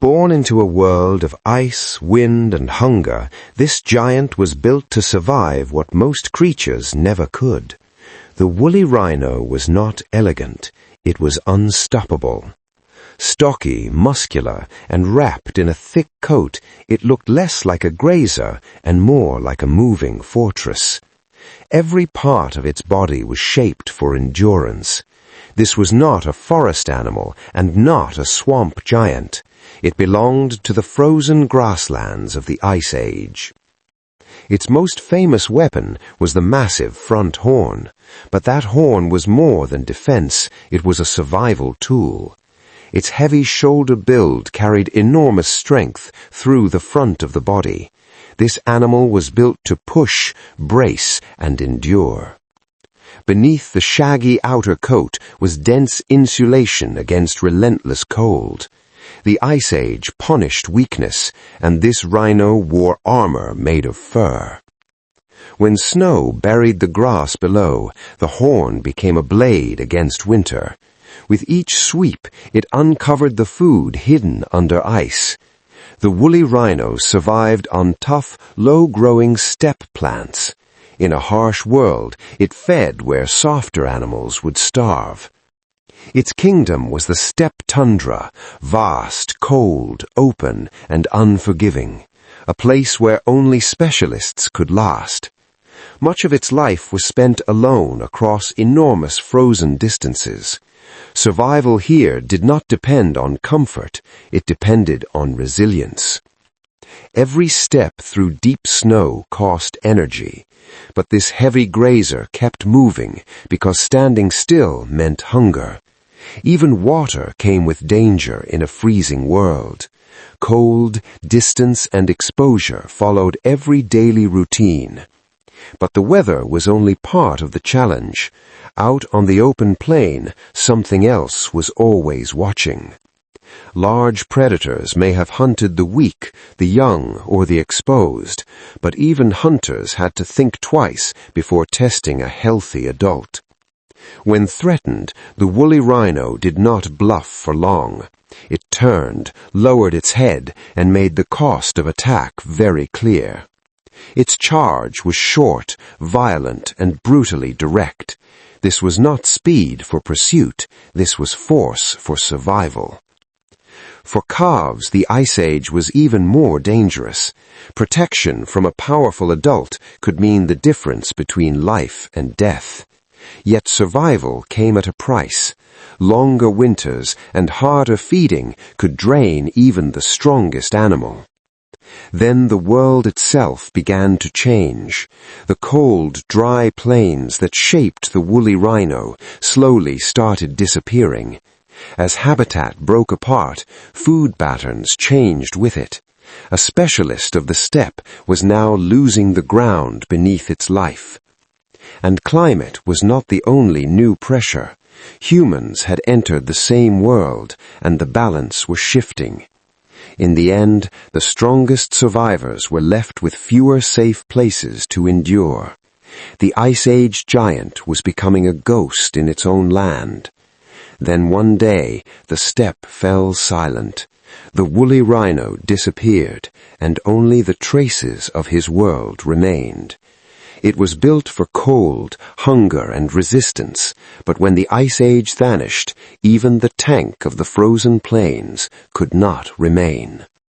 Born into a world of ice, wind, and hunger, this giant was built to survive what most creatures never could. The woolly rhino was not elegant, it was unstoppable. Stocky, muscular, and wrapped in a thick coat, it looked less like a grazer and more like a moving fortress. Every part of its body was shaped for endurance. This was not a forest animal and not a swamp giant. It belonged to the frozen grasslands of the Ice Age. Its most famous weapon was the massive front horn, but that horn was more than defense, it was a survival tool. Its heavy shoulder build carried enormous strength through the front of the body. This animal was built to push, brace, and endure. Beneath the shaggy outer coat was dense insulation against relentless cold. The Ice Age punished weakness, and this rhino wore armor made of fur. When snow buried the grass below, the horn became a blade against winter. With each sweep, it uncovered the food hidden under ice. The woolly rhino survived on tough, low-growing steppe plants. In a harsh world, it fed where softer animals would starve. Its kingdom was the steppe tundra, vast, cold, open, and unforgiving, a place where only specialists could last. Much of its life was spent alone across enormous frozen distances. Survival here did not depend on comfort, it depended on resilience. Every step through deep snow cost energy, but this heavy grazer kept moving because standing still meant hunger. Even water came with danger in a freezing world. Cold, distance, and exposure followed every daily routine. But the weather was only part of the challenge. Out on the open plain, something else was always watching. Large predators may have hunted the weak, the young, or the exposed, but even hunters had to think twice before testing a healthy adult. When threatened, the woolly rhino did not bluff for long. It turned, lowered its head, and made the cost of attack very clear. Its charge was short, violent, and brutally direct. This was not speed for pursuit, this was force for survival. For calves, the Ice Age was even more dangerous. Protection from a powerful adult could mean the difference between life and death. Yet survival came at a price. Longer winters and harder feeding could drain even the strongest animal. Then the world itself began to change. The cold, dry plains that shaped the woolly rhino slowly started disappearing. As habitat broke apart, food patterns changed with it. A specialist of the steppe was now losing the ground beneath its life. And climate was not the only new pressure. Humans had entered the same world, and the balance was shifting. In the end, the strongest survivors were left with fewer safe places to endure. The Ice Age giant was becoming a ghost in its own land. Then one day, the steppe fell silent. The woolly rhino disappeared, and only the traces of his world remained. It was built for cold, hunger, and resistance, but when the Ice Age vanished, even the tank of the frozen plains could not remain.